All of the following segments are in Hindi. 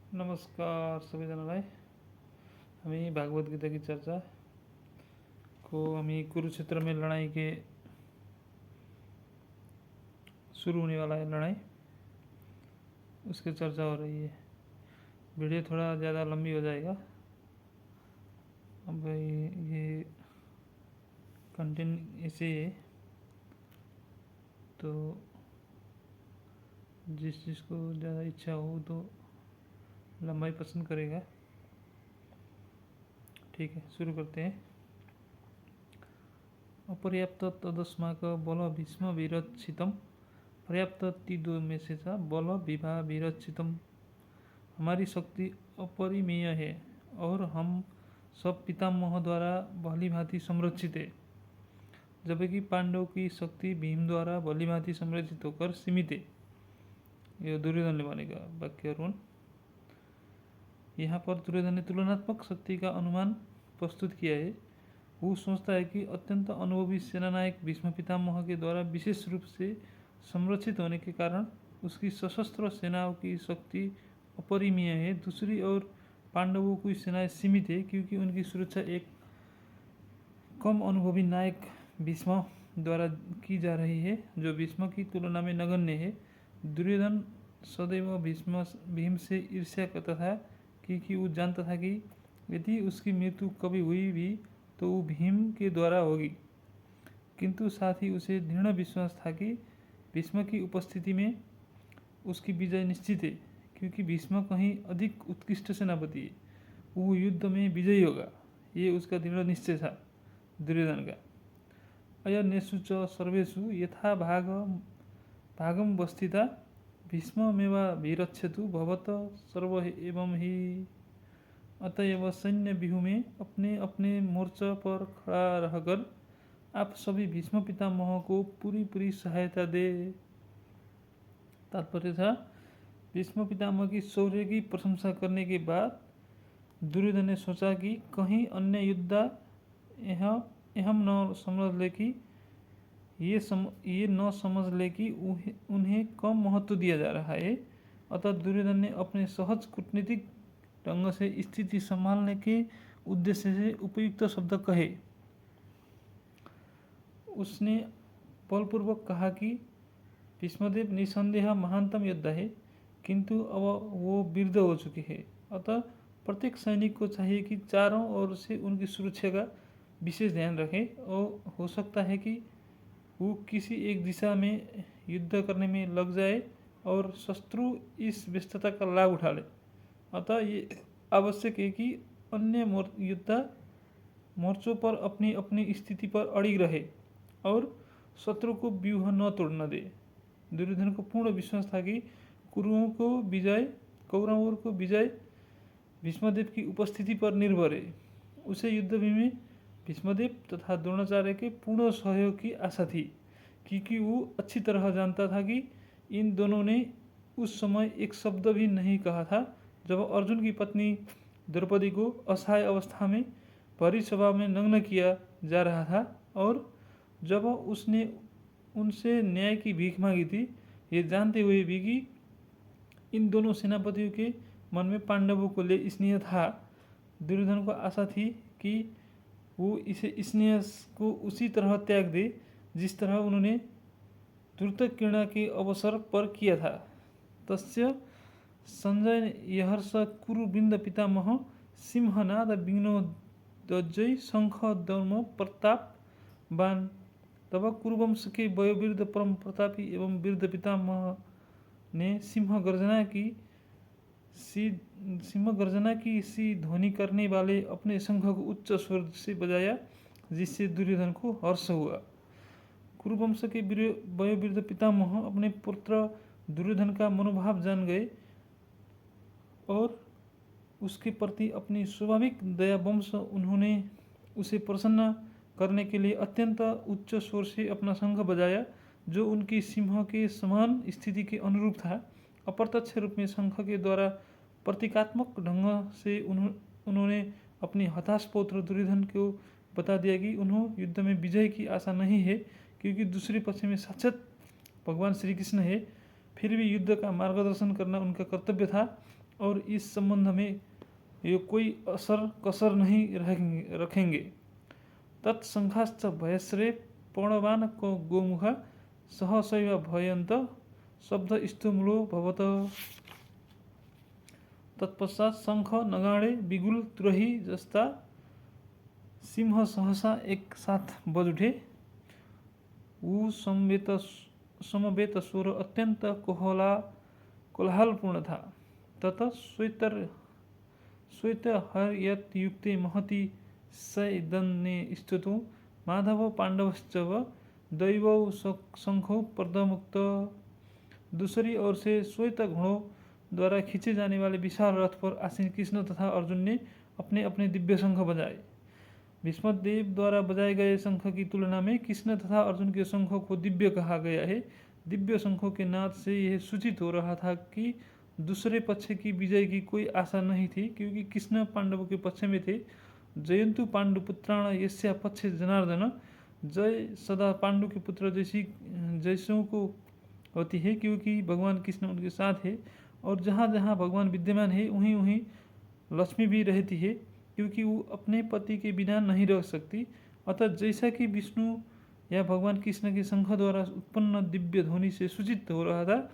नमस्कार सबैजनालाई। हामी भागवत गीता की चर्चा को हामी कुरुक्षेत्र में लड़ाई के शुरू होने वाला है लड़ाई, उसकी चर्चा हो रही है। वीडियो थोड़ा ज़्यादा लंबी हो जाएगा। अब ये कंटेंट ऐसे है, तो जिस चीज़ को ज़्यादा इच्छा हो तो लंबाई पसंद करेगा। ठीक है, शुरू करते हैं। अपर्याप्त तदस्माक बल भीष्म विरचितम, पर्याप्त ती दो में से था बल विभा विरचितम। हमारी शक्ति अपरिमेय है और हम सब पितामह द्वारा भली भांति संरक्षित है, जबकि पांडव की शक्ति भीम द्वारा भली भांति संरक्षित होकर सीमित है। यह दुर्योधन ने बनेगा वाक्यारोहण। यहाँ पर दुर्योधन ने तुलनात्मक शक्ति का अनुमान प्रस्तुत किया है। वो सोचता है कि अत्यंत अनुभवी सेनानायक भीष्म पितामह के द्वारा विशेष रूप से संरक्षित होने के कारण उसकी सशस्त्र सेनाओं की शक्ति अपरिमेय है। दूसरी ओर पांडवों की सेनाएं सीमित है, क्योंकि उनकी सुरक्षा एक कम अनुभवी नायक भीष्म द्वारा की जा रही है, जो भीष्म की तुलना में नगण्य है। दुर्योधन सदैव भीम से ईर्ष्या करता था, क्योंकि वो जानता था कि यदि उसकी मृत्यु कभी हुई भी तो वो भीम के द्वारा होगी। किंतु साथ ही उसे दृढ़ विश्वास था कि भीष्म की उपस्थिति में उसकी विजय निश्चित है, क्योंकि भीष्म कहीं अधिक उत्कृष्ट सेनापति है। वो युद्ध में विजयी होगा, ये उसका दृढ़ निश्चय था दुर्योधन का। अयनेषु च सर्वेषु यथा भागम वस्थिता भीष्ममेवा विरक्षतु भवत सर्व एवं ही। अतएव सैन्य व्यूह में अपने अपने मोर्चा पर खड़ा रहकर आप सभी भीष्म पितामह को पूरी सहायता दे। तात्पर्य था, भीष्म पितामह की शौर्य की प्रशंसा करने के बाद दुर्योधन ने सोचा कि कहीं अन्य योद्धा यह न समझ ले कि ये न समझ ले कि उन्हें कम महत्व दिया जा रहा है। अतः दुर्योधन ने अपने सहज कूटनीतिक ढंग से स्थिति संभालने के उद्देश्य से उपयुक्त शब्द कहे। उसने बलपूर्वक कहा कि भीष्मदेव निसंदेह महानतम योद्धा है, किंतु अब वो वृद्ध हो चुके हैं। अतः प्रत्येक सैनिक को चाहिए कि चारों ओर से उनकी सुरक्षा का विशेष ध्यान रखे, और हो सकता है कि वो किसी एक दिशा में युद्ध करने में लग जाए और शत्रु इस व्यस्तता का लाभ उठा ले। अतः ये आवश्यक है कि अन्य योद्धा मोर्चों पर अपनी अपनी स्थिति पर अड़िग रहे और शत्रु को व्यूह न तोड़ने दे। दुर्योधन को पूर्ण विश्वास था कि कौरवों को विजय भीष्मदेव की उपस्थिति पर निर्भर है। उसे युद्ध में भीष्मदेव तथा द्रोणाचार्य के पूर्ण सहयोग की आशा थी, क्योंकि वो अच्छी तरह जानता था कि इन दोनों ने उस समय एक शब्द भी नहीं कहा था जब अर्जुन की पत्नी द्रौपदी को असहाय अवस्था में भरी सभा में नग्न किया जा रहा था, और जब उसने उनसे न्याय की भीख मांगी थी, ये जानते हुए भी कि इन दोनों सेनापतियों के मन में पांडवों को ले स्नेह था। दुर्योधन को आशा थी कि वो इसे स्नेह को उसी तरह त्याग दे जिस तरह उन्होंने धृतकीर्णा के अवसर पर किया था। तस्य संजय यहर्ष कुरुवृंद पितामह सिंहनाद विघ्नोदजय शंख दर्म प्रताप बान। तब कुरुवंश के वयोवृद्ध परम प्रतापी एवं वृद्ध पितामह ने सिंह गर्जना की सी ध्वनि करने वाले अपने शंख को उच्च स्वर से बजाया, जिससे दुर्योधन को हर्ष हुआ। कुरुवंश के वयोवृद्ध पितामह अपने पुत्र दुर्योधन का मनोभाव जान गए और उसके प्रति अपनी स्वाभाविक दयावंश उन्होंने उसे प्रसन्न करने के लिए अत्यंत उच्च स्वर से अपना शंख बजाया, जो उनकी सिंह के समान स्थिति के अनुरूप था। अप्रत्यक्ष रूप में शंख के द्वारा प्रतीकात्मक ढंग से उन्होंने अपने हताश पौत्र दुर्योधन को बता दिया कि उन्हें युद्ध में विजय की आशा नहीं है, क्योंकि दूसरे पक्ष में साक्षात भगवान श्री कृष्ण है। फिर भी युद्ध का मार्गदर्शन करना उनका कर्तव्य था। और इस संबंध में ये कोई असर कसर नहीं रखेंगे। तत्संघाश्च भयस्रे पर्णवान को गोमुख सहसैव भयंत शब्द स्तुमूलो भवत। तत्पश्चात शंख नगाड़े बिगुल तुरही जस्ता सिंह सहसा एक साथ बज उठे। वो समवेत स्वर अत्यंत कोलाहलपूर्ण था। ततः श्वेत हर्यत युक्ते महति सैदन्ये स्तुतो माधव पांडवश्चव दैवौ शंखो प्रदमुक्त। दूसरी ओर से श्वेत घोड़ों द्वारा खींचे जाने वाले विशाल रथ पर आसीन कृष्ण तथा अर्जुन ने अपने अपने दिव्य शंख बजाए। भीष्मदेव द्वारा बजाए गए शंख की तुलना में कृष्ण तथा अर्जुन के शंखों को दिव्य कहा गया है। दिव्य शंखों के नाद से यह सूचित हो रहा था कि दूसरे पक्ष की विजय की कोई आशा नहीं थी, क्योंकि कृष्ण पांडवों के पक्ष में थे। जयंतु पांडुपुत्राण यस्या पक्षे जनार्दन। जय सदा पांडु के पुत्र जैसों को होती है, क्योंकि भगवान कृष्ण उनके साथ है। और जहाँ जहाँ भगवान विद्यमान है वहीं वहीं लक्ष्मी भी रहती है, क्योंकि वो अपने पति के बिना नहीं रह सकती। अतः जैसा कि विष्णु या भगवान कृष्ण के शंख द्वारा उत्पन्न दिव्य ध्वनि से सूचित हो रहा था,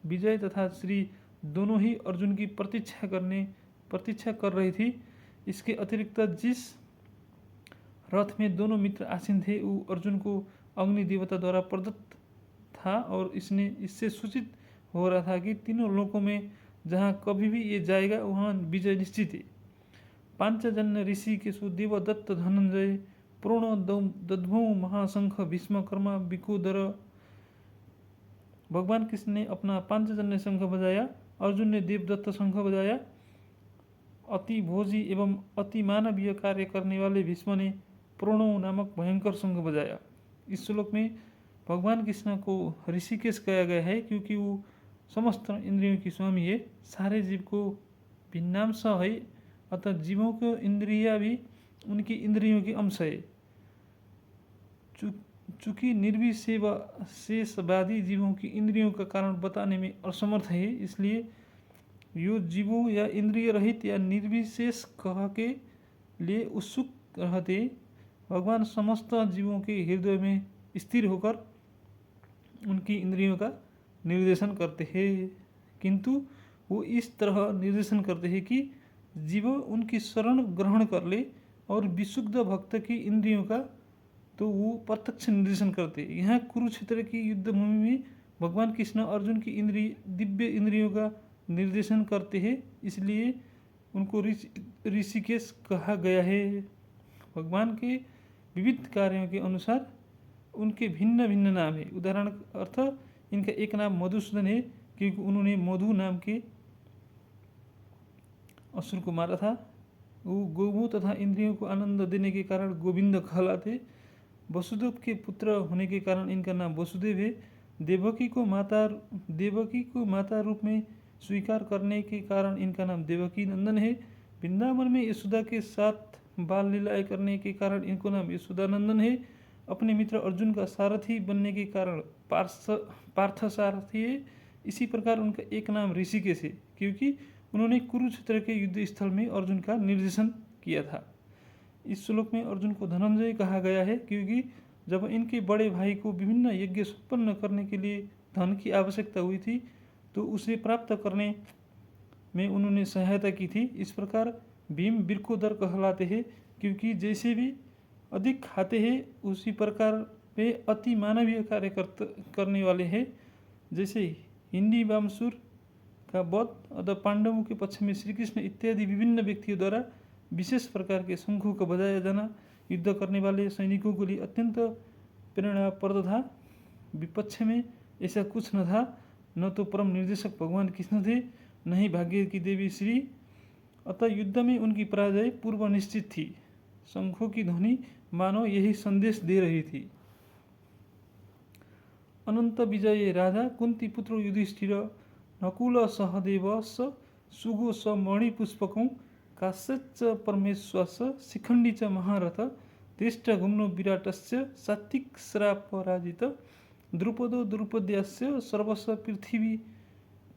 विजय तथा श्री दोनों ही अर्जुन की प्रतीक्षा कर रही थी। इसके अतिरिक्त जिस रथ में दोनों मित्र आसीन थे वो अर्जुन को अग्नि देवता द्वारा प्रदत्त था, और इससे सूचित हो रहा था कि तीनों लोकों में जहाँ कभी भी ये जाएगा वहाँ विजय निश्चित है। पांचजन्य ऋषि केशु देवदत्त धनंजय प्रोण दद्भौ महाशंख भीष्म कर्मा बिकोदर। भगवान कृष्ण ने अपना पांचजन्य शंख बजाया, अर्जुन ने देवदत्त शंख बजाया, अति भोजी एवं अति मानवीय कार्य करने वाले भीष्म ने प्रणव नामक भयंकर शंख बजाया। इस श्लोक में भगवान कृष्ण को ऋषिकेश कहा गया है, क्योंकि वो समस्त इंद्रियों की स्वामी है, सारे जीव को भिन्नांश है। अतः जीवों को इंद्रिया भी उनकी इंद्रियों की अंश है। चूंकि निर्विशेषवादी जीवों की इंद्रियों का कारण बताने में असमर्थ है, इसलिए यो जीवों या इंद्रिय रहित या निर्विशेष कह के लिए उत्सुक रहते भगवान समस्त जीवों के हृदय में स्थिर होकर उनकी इंद्रियों का निर्देशन करते हैं। किंतु वो इस तरह निर्देशन करते हैं कि जीव उनकी शरण ग्रहण कर ले, और विशुद्ध भक्त की इंद्रियों का तो वो प्रत्यक्ष निर्देशन करते। यहाँ कुरुक्षेत्र की युद्ध भूमि में भगवान कृष्ण अर्जुन की दिव्य इंद्रियों का निर्देशन करते हैं, इसलिए उनको ऋषिकेश कहा गया है। भगवान के विविध कार्यों के अनुसार उनके भिन्न भिन्न नाम है। उदाहरण अर्थ इनका एक नाम मधुसूदन है, क्योंकि उन्होंने मधु नाम के असुर को मारा था। वो गोमु तथा इंद्रियों को आनंद देने के कारण गोविंद कहलाते। वसुदेव के पुत्र होने के कारण इनका नाम वसुदेव है। देवकी को माता रूप में स्वीकार करने के कारण इनका नाम देवकी नंदन है। वृंदावन में यशोदा के साथ बाल लीलाएं करने के कारण इनको नाम यशोदानंदन है। अपने मित्र अर्जुन का सारथी बनने के कारण पार्थ सारथी है। इसी प्रकार उनका एक नाम ऋषिकेश है, क्योंकि उन्होंने कुरुक्षेत्र के युद्ध स्थल में अर्जुन का निर्देशन किया था। इस श्लोक में अर्जुन को धनंजय कहा गया है, क्योंकि जब इनके बड़े भाई को विभिन्न यज्ञ संपन्न करने के लिए धन की आवश्यकता हुई थी, तो उसे प्राप्त करने में उन्होंने सहायता की थी। इस प्रकार भीम बिरकोदर कहलाते हैं, क्योंकि जैसे भी अधिक खाते हैं उसी प्रकार वे अति मानवीय कार्य करने वाले हैं। जैसे हिंदी बामसुर का वध, अतः पांडवों के पक्ष में श्री कृष्ण इत्यादि विभिन्न व्यक्तियों द्वारा विशेष प्रकार के शंखों का बजाया जाना युद्ध करने वाले सैनिकों के लिए अत्यंत प्रेरणाप्रद था। विपक्ष में ऐसा कुछ न था, न तो परम निर्देशक भगवान कृष्ण थे, न ही भाग्य की देवी श्री। अतः युद्ध में उनकी पराजय पूर्व निश्चित थी। शंखों की ध्वनि मानो यही संदेश दे रही थी। अनंत विजय राजा कुंती पुत्र युधिष्ठिर नकुल सहदेव स सुगो स मणिपुष्पकं काश्यच परमेश्वस शिखंडी च महारथ दृष्ट घुम्नो विराटस्य सात्विक श्रापराजित द्रुपदो द्रुपद्यास्य सर्वस्व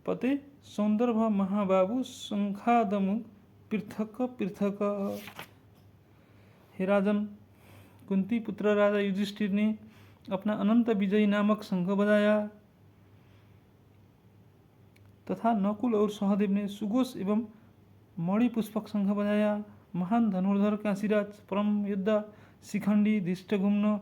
पते सौंदर्भ महाबाबू शंखादमु पृथक पृथक। हे राजन, कुंती पुत्र राजा युधिष्ठिर ने अपना अनंत विजयी नामक शंख बजाया तथा नकुल और सहदेव ने सुघोष एवं मणिपुष्पक शंख बजाया। महान धनुर्धर काशीराज, परम योद्धा शिखंडी, धृष्टद्युम्न,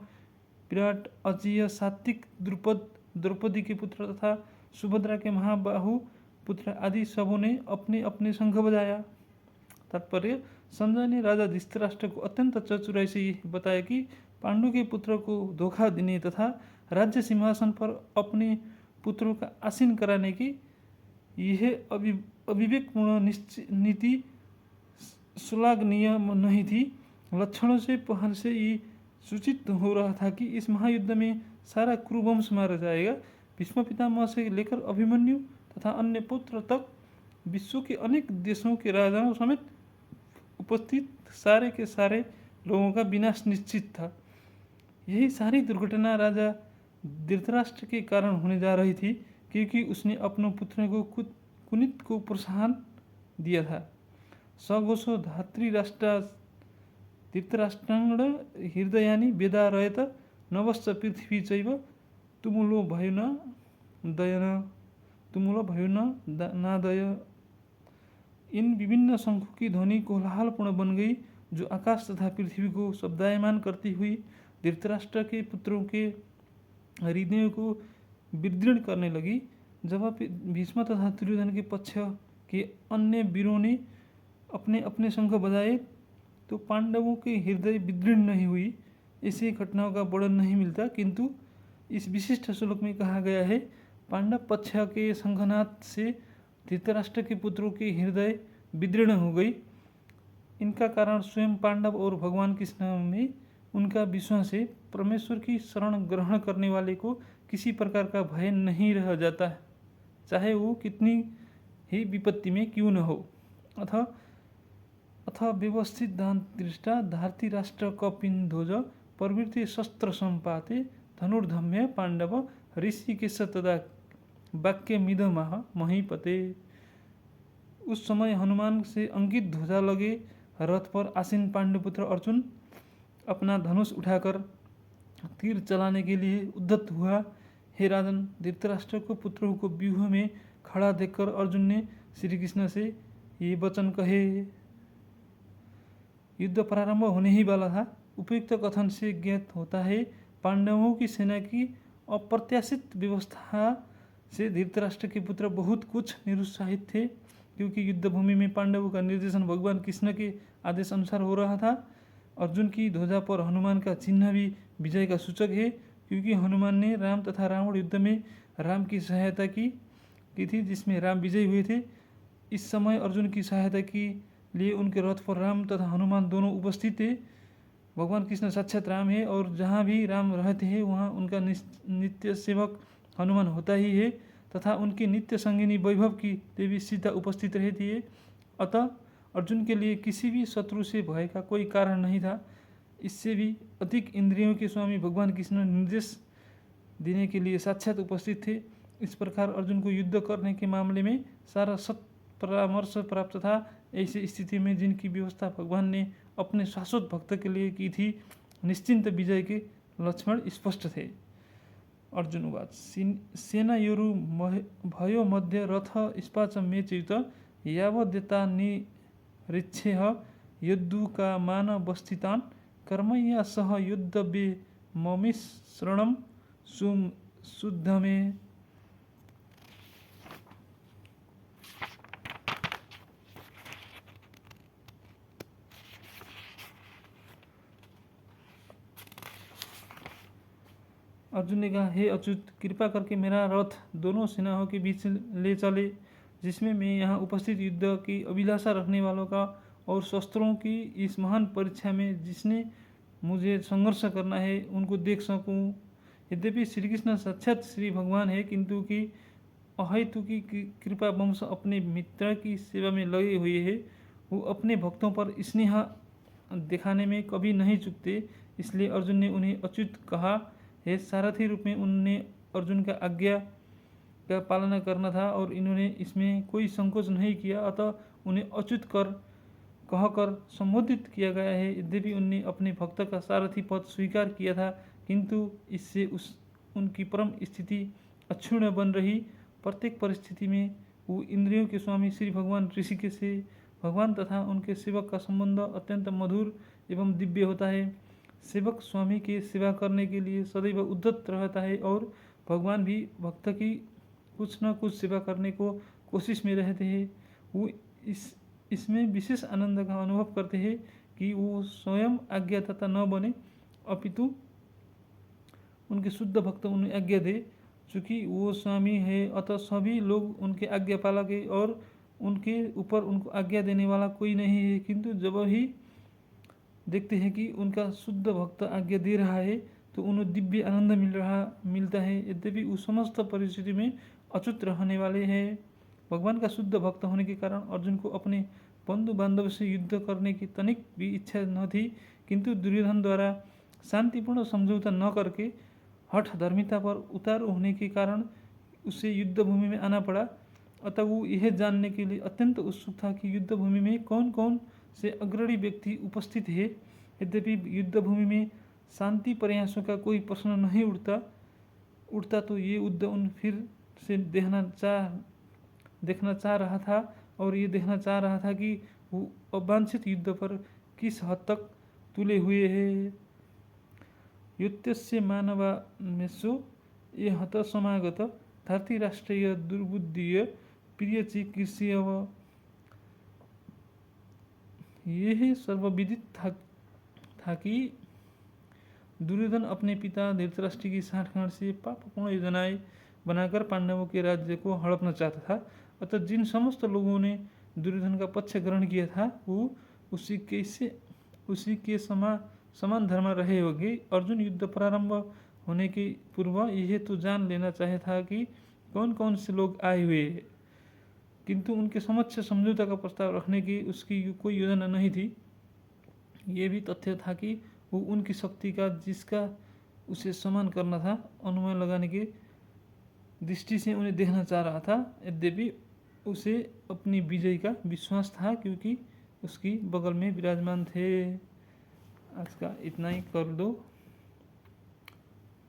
विराट, अजेय, सात्विक, द्रुपद, द्रौपदी के पुत्र तथा सुभद्रा के महाबाहु पुत्र आदि सबों ने अपने अपने शंख बजाया। तात्पर्य, संजय ने राजा धृतराष्ट्र को अत्यंत चतुराई से बताया कि पांडु के पुत्र को धोखा देने तथा राज्य सिंहासन पर अपने पुत्रों का आसीन कराने की यह अविवेकपूर्ण नीति श्लाघनीय नहीं थी। लक्षणों से पहल से ये सूचित हो रहा था कि इस महायुद्ध में सारा कुरुवंश मारा जाएगा। भीष्म पितामह से लेकर अभिमन्यु तथा अन्य पुत्र तक विश्व के अनेक देशों के राजाओं समेत उपस्थित सारे के सारे लोगों का विनाश निश्चित था। यही सारी दुर्घटना राजा धृतराष्ट्र के कारण होने जा रही थी, क्योंकि उसने अपनों पुत्रों को कुनीत को प्रोत्साहन दिया था। सघोषो धातृराष्ट्रा धृतराष्ट्रांगण हृदयानि वेदारयत नवश्च पृथ्वी चैव तुमुलो भयो न दयन तुमुलो भयो न नादय। इन विभिन्न शंखों की ध्वनि कोलाहलपूर्ण बन गई, जो आकाश तथा पृथ्वी को शब्दायमान करती हुई धृतराष्ट्र के पुत्रों के हृदयों को विदीर्ण करने लगी। जब भीष्म तथा दुर्योधन के पक्ष के अन्य वीरों ने अपने अपने शंख बजाए तो पांडवों के हृदय विदीर्ण नहीं हुई। ऐसी घटनाओं का वर्णन नहीं मिलता, किंतु इस विशिष्ट श्लोक में कहा गया है, पांडव पक्ष के शंखनाद से धृतराष्ट्र के पुत्रों के हृदय विदीर्ण हो गई। इनका कारण स्वयं पांडव और भगवान कृष्ण में उनका विश्वास है। परमेश्वर की शरण ग्रहण करने वाले को किसी प्रकार का भय नहीं रह जाता है, चाहे वो कितनी ही विपत्ति में क्यों न हो। अथ व्यवस्थित दान दृष्टा धारती राष्ट्र कपिन्ध्वज प्रवृत्ति शस्त्र संपाते धनुर्धम्य पांडव ऋषिकेश तदा वाक्य मिदमाह महीपते। उस समय हनुमान से अंकित ध्वजा लगे रथ पर आसीन पांडुपुत्र अर्जुन अपना धनुष उठाकर तीर चलाने के लिए उद्यत हुआ। हे राजन, धृतराष्ट्र को पुत्रों को व्यूह में खड़ा देखकर अर्जुन ने श्री कृष्ण से ये वचन कहे। युद्ध प्रारंभ होने ही वाला था। उपयुक्त कथन से ज्ञात होता है, पांडवों की सेना की अप्रत्याशित व्यवस्था से धृतराष्ट्र के पुत्र बहुत कुछ निरुत्साहित थे, क्योंकि युद्धभूमि में पांडवों का निर्देशन भगवान कृष्ण के आदेश अनुसार हो रहा था। अर्जुन की ध्वजा पर हनुमान का चिन्ह भी विजय का सूचक है, क्योंकि हनुमान ने राम तथा रावण युद्ध में राम की सहायता की थी, जिसमें राम विजयी हुए थे। इस समय अर्जुन की सहायता के लिए उनके रथ पर राम तथा हनुमान दोनों उपस्थित थे। भगवान कृष्ण साक्षात राम है और जहाँ भी राम रहते हैं वहाँ उनका नित्य सेवक हनुमान होता ही है, तथा उनकी नित्य संगिनी वैभव की देवी सीता उपस्थित रहती है। अतः अर्जुन के लिए किसी भी शत्रु से भय का कोई कारण नहीं था। इससे भी अधिक इंद्रियों के स्वामी भगवान कृष्ण निर्देश देने के लिए साक्षात उपस्थित थे। इस प्रकार अर्जुन को युद्ध करने के मामले में सारा सत परामर्श प्राप्त था। ऐसी स्थिति में जिनकी व्यवस्था भगवान ने अपने शाश्वत भक्त के लिए की थी, निश्चिंत विजय के लक्षण स्पष्ट थे। अर्जुन उवाच सेनायोरु भयो मध्ये रथ इस्पाच मे च्युत यावदेता निरीक्षेह यद्दुकामान वस्थितान् कर्मया सह युद्धवे ममिश्रणं शुद्ध में। अर्जुन ने कहा, हे अच्युत, कृपा करके मेरा रथ दोनों सेनाओं के बीच ले चले, जिसमें मैं यहाँ उपस्थित युद्ध की अभिलाषा रखने वालों का और शस्त्रों की इस महान परीक्षा में जिसने मुझे संघर्ष करना है उनको देख सकूं। यद्यपि श्री कृष्ण साक्षात श्री भगवान है, किंतु कि अहेतु की कृपा वंश अपने मित्र की सेवा में लगे हुए हैं। वो अपने भक्तों पर स्नेह दिखाने में कभी नहीं चूकते। इसलिए अर्जुन ने उन्हें अच्युत कहा है। सारथी रूप में उनने अर्जुन का आज्ञा का पालना करना था और इन्होंने इसमें कोई संकोच नहीं किया, अतः उन्हें अच्युत कहकर संबोधित किया गया है। यद्यपि उनने अपने भक्त का सारथी पद स्वीकार किया था, किंतु इससे उनकी परम स्थिति अक्षुण्ण बन रही। प्रत्येक परिस्थिति में वो इंद्रियों के स्वामी श्री भगवान ऋषिकेश से भगवान तथा उनके सेवक का संबंध अत्यंत मधुर एवं दिव्य होता है। सेवक स्वामी के सेवा करने के लिए सदैव उद्यत रहता है और भगवान भी भक्त की कुछ न कुछ सेवा करने को कोशिश में रहते हैं। वो इसमें विशेष आनंद का अनुभव करते हैं कि वो स्वयं आज्ञादाता न बने, अपितु उनके शुद्ध भक्त उन्हें आज्ञा दे। चूँकि वो स्वामी है, अतः सभी लोग उनके आज्ञा पालक है और उनके ऊपर उनको आज्ञा देने वाला कोई नहीं है। किंतु जब ही देखते हैं कि उनका शुद्ध भक्त आज्ञा दे रहा है तो उन्हें दिव्य आनंद मिलता है। यद्यपि वो समस्त परिस्थिति में अच्युत रहने वाले हैं। भगवान का शुद्ध भक्त होने के कारण अर्जुन को अपने बंधु बांधव से युद्ध करने की तनिक भी इच्छा न थी, किंतु दुर्योधन द्वारा शांतिपूर्ण समझौता न करके हठ धर्मिता पर उतारू होने के कारण उसे युद्ध भूमि में आना पड़ा। अतः वो यह जानने के लिए अत्यंत उत्सुक था कि युद्ध भूमि में कौन कौन से अग्रणी व्यक्ति उपस्थित है। यद्यपि युद्ध भूमि में शांति प्रयासों का कोई प्रश्न नहीं उठता तो ये युद्ध उन फिर से देखना चाह रहा था और ये देखना चाह रहा था कि वो अवांछित युद्ध पर किस हद तक तुले हुए हैं। युद्धस्य मानवामेषु ये हत समागत धार्तराष्ट्रीय दुर्बुद्धीय प्रिय चिकीर्ष्यव। यह सर्वविदित था कि दुर्योधन अपने पिता धृतराष्ट्र की साठगांठ से पापपूर्ण योजनाएं बनाकर पांडवों के राज्य को हड़पना चाहता था। अतः जिन समस्त लोगों ने दुर्योधन का पक्ष ग्रहण किया था वो उसी के समान धर्म रहे होंगे। अर्जुन युद्ध प्रारंभ होने के पूर्व यह तो जान लेना चाहे था कि कौन कौन से लोग आए हुए हैं, किंतु उनके समक्ष समझौता का प्रस्ताव रखने की उसकी कोई योजना नहीं थी। ये भी तथ्य था कि वो उनकी शक्ति का जिसका उसे सम्मान करना था, अनुमान लगाने की दृष्टि से उन्हें देखना चाह रहा था। यद्यपि उसे अपनी विजय का विश्वास था, क्योंकि उसकी बगल में विराजमान थे। आज का इतना ही कर दो,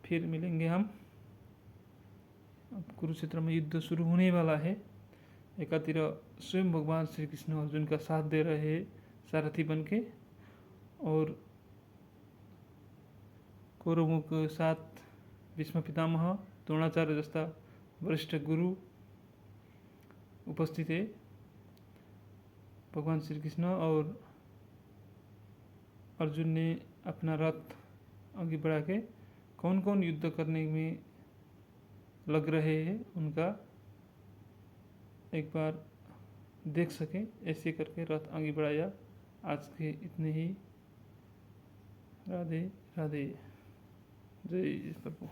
फिर मिलेंगे हम। अब कुरुक्षेत्र में युद्ध शुरू होने वाला है। एकातिर स्वयं भगवान श्री कृष्ण अर्जुन का साथ दे रहे हैं सारथी बन के, और कौरवों के साथ भीष्म पितामह, द्रोणाचार्य जस्ता वरिष्ठ गुरु उपस्थित है। भगवान श्री कृष्ण और अर्जुन ने अपना रथ आगे बढ़ा के कौन कौन युद्ध करने में लग रहे हैं उनका एक बार देख सके, ऐसे करके रथ आगे बढ़ाया। आज के इतने ही। राधे राधे। जय प्रभु।